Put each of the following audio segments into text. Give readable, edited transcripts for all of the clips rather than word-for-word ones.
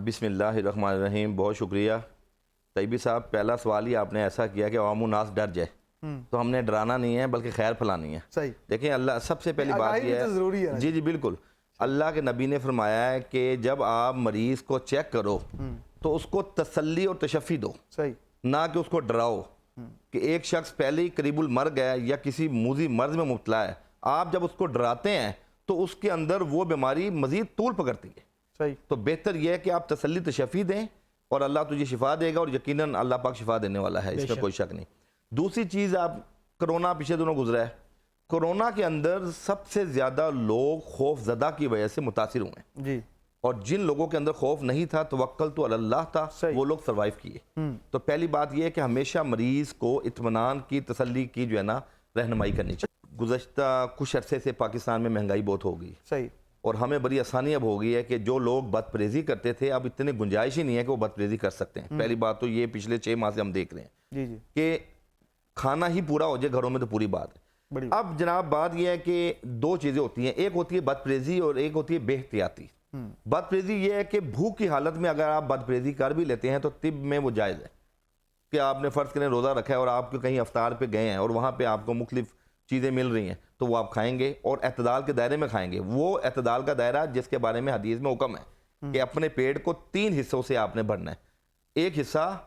بسم اللہ الرحمن الرحیم. بہت شکریہ طیبی صاحب. پہلا سوال ہی آپ نے ایسا کیا کہ عوام الناس ڈر جائے. تو ہم نے ڈرانا نہیں ہے بلکہ خیر پھیلانی ہے. صحیح. دیکھیں اللہ سب سے پہلی بات یہ ہے جی بالکل. اللہ کے نبی نے فرمایا ہے کہ جب آپ مریض کو چیک کرو تو اس کو تسلی اور تشفی دو. صحیح. نہ کہ اس کو ڈراؤ کہ ایک شخص پہلے ہی قریب المرگ ہے یا کسی موذی مرض میں مبتلا ہے. آپ جب اس کو ڈراتے ہیں تو اس کے اندر وہ بیماری مزید طول پکڑتی ہے. صحیح. تو بہتر یہ ہے کہ آپ تسلی تشفی دیں اور اللہ تجھے شفا دے گا, اور یقیناً اللہ پاک شفا دینے والا ہے, اس میں کوئی شک نہیں. دوسری چیز, آپ کرونا پچھلے دنوں گزرا ہے. کرونا کے اندر سب سے زیادہ لوگ خوف زدہ کی وجہ سے متاثر ہوئے ہیں جی. اور جن لوگوں کے اندر خوف نہیں تھا, توکل تو اللہ تھا, وہ لوگ سروائیو کیے. تو پہلی بات یہ ہے کہ ہمیشہ مریض کو اطمینان کی, تسلی کی جو ہے نا رہنمائی کرنی چاہیے. گزشتہ کچھ عرصے سے پاکستان میں مہنگائی بہت ہو گئی. صحیح. اور ہمیں بڑی آسانی اب ہو گئی ہے کہ جو لوگ بد پریزی کرتے تھے اب اتنی گنجائش ہی نہیں ہے کہ وہ بد پریزی کر سکتے ہیں. پہلی بات تو یہ پچھلے 6 ماہ سے ہم دیکھ رہے ہیں جی جی کہ کھانا ہی پورا ہو جائے گھروں میں تو پوری بات ہے. اب جناب بات یہ ہے کہ دو چیزیں ہوتی ہیں, ایک ہوتی ہے بد پریزی اور ایک ہوتی ہے بے احتیاطی. بد پریزی یہ ہے کہ بھوک کی حالت میں اگر آپ بد پریزی کر بھی لیتے ہیں تو طب میں وہ جائز ہے کہ آپ نے فرض کریں روزہ رکھا ہے اور آپ کہیں افطار پہ گئے ہیں اور وہاں پہ آپ کو مختلف چیزیں مل رہی ہیں تو وہ آپ کھائیں گے اور اعتدال کے دائرے میں کھائیں گے. وہ اعتدال کا دائرہ جس کے بارے میں حدیث میں حکم ہے کہ اپنے پیٹ کو 3 حصوں سے آپ نے بھرنا ہے. ایک حصہ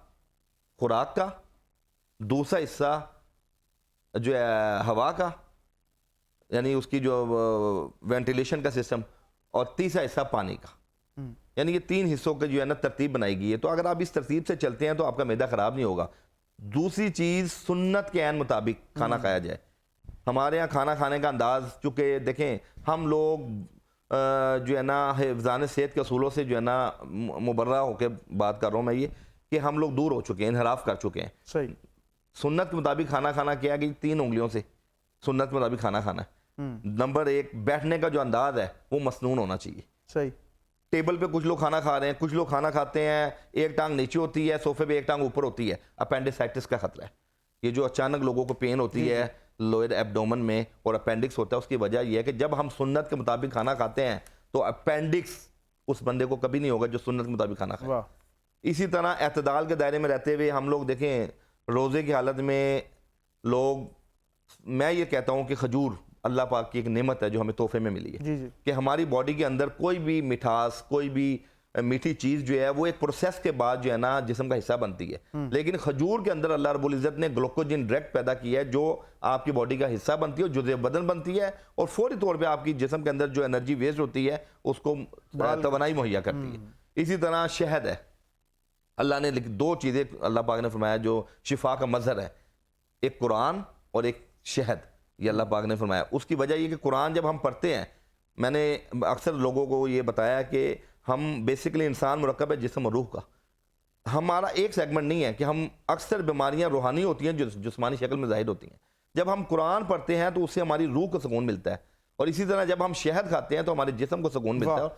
خوراک کا, دوسرا حصہ جو ہے ہوا کا یعنی اس کی جو وینٹیلیشن کا سسٹم, اور تیسرا حصہ پانی کا. یعنی یہ 3 حصوں کے جو ہے نا ترتیب بنائی گئی ہے. تو اگر آپ اس ترتیب سے چلتے ہیں تو آپ کا معدہ خراب نہیں ہوگا. دوسری چیز, سنت کے عین مطابق کھانا کھایا جائے. ہمارے ہاں کھانا کھانے کا انداز, چونکہ دیکھیں ہم لوگ جو ہے نا حفظان صحت کے اصولوں سے جو ہے نا مبرہ ہو کے بات کر رہا ہوں میں, یہ کہ ہم لوگ دور ہو چکے ہیں, انحراف کر چکے ہیں. صحیح. سنت کے مطابق کھانا کھانا کیا کہ 3 انگلیوں سے سنت کے مطابق کھانا کھانا ہے. نمبر 1, بیٹھنے کا جو انداز ہے وہ مسنون ہونا چاہیے. صحیح. ٹیبل پہ کچھ لوگ کھانا کھا رہے ہیں, کچھ لوگ کھانا کھاتے ہیں ایک ٹانگ نیچے ہوتی ہے, صوفے پہ ایک ٹانگ اوپر ہوتی ہے. اپینڈیسائٹس کا خطرہ ہے. یہ جو اچانک لوگوں کو پین ہوتی ہے لوئر ایبڈومن میں اور اپینڈکس ہوتا ہے, اس کی وجہ یہ ہے کہ جب ہم سنت کے مطابق کھانا کھاتے ہیں تو اپینڈکس اس بندے کو کبھی نہیں ہوگا جو سنت کے مطابق کھانا کھائے. اسی طرح اعتدال کے دائرے میں رہتے ہوئے ہم لوگ دیکھیں روزے کی حالت میں لوگ, میں یہ کہتا ہوں کہ کھجور اللہ پاک کی ایک نعمت ہے جو ہمیں تحفے میں ملی ہے کہ ہماری باڈی کے اندر کوئی بھی مٹھاس, کوئی بھی میٹھی چیز جو ہے وہ ایک پروسیس کے بعد جو ہے نا جسم کا حصہ بنتی ہے. لیکن کھجور کے اندر اللہ رب العزت نے گلوکوجن ڈائریکٹ پیدا کیا ہے جو آپ کی باڈی کا حصہ بنتی ہے, جزء بدن بنتی ہے, اور فوری طور پہ آپ کی جسم کے اندر جو انرجی ویسٹ ہوتی ہے اس کو توانائی مہیا کرتی ہے. اسی طرح شہد ہے, اللہ نے 2 چیزیں اللہ پاک نے فرمایا جو شفا کا مظہر ہے, ایک قرآن اور ایک شہد, یہ اللہ پاک نے فرمایا. اس کی وجہ یہ کہ قرآن جب ہم پڑھتے ہیں, میں نے اکثر لوگوں کو یہ بتایا کہ ہم بیسیکلی انسان مرکب ہے جسم اور روح کا. ہمارا ایک سیگمنٹ نہیں ہے کہ ہم اکثر بیماریاں روحانی ہوتی ہیں جو جسمانی شکل میں ظاہر ہوتی ہیں. جب ہم قرآن پڑھتے ہیں تو اس سے ہماری روح کو سکون ملتا ہے, اور اسی طرح جب ہم شہد کھاتے ہیں تو ہمارے جسم کو سکون ملتا ہے